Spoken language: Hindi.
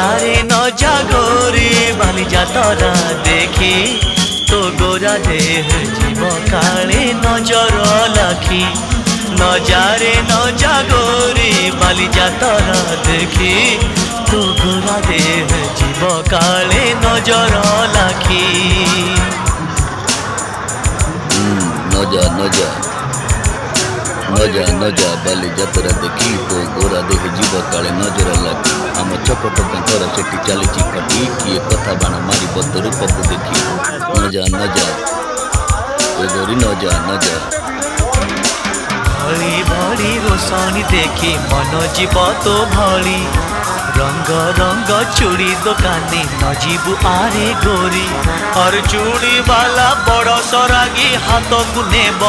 जारे न जागोरी बाली जातरा देखी तो गोरा देह जीव काले नजर लाखी न जारे न जागोरी बाली जातरा देखी तो गोरा देह जीव काले नजर लाखी नजा नजा नजा नजा बाली जातरा देखी तो गोरा देह जीव काले नजर लागी आम चपट कंकर सेठी चली खटी किए कथा बाण मारी बद रूप को देखी नजा नजा गोरी नजा नजा भली भली रोशनी देखी मन जीव तो भली रंग रंग चूड़ी दुकानी न जीवु आरे गोरी और चूड़ी वाला बड़ सरागी हाथ को नेब।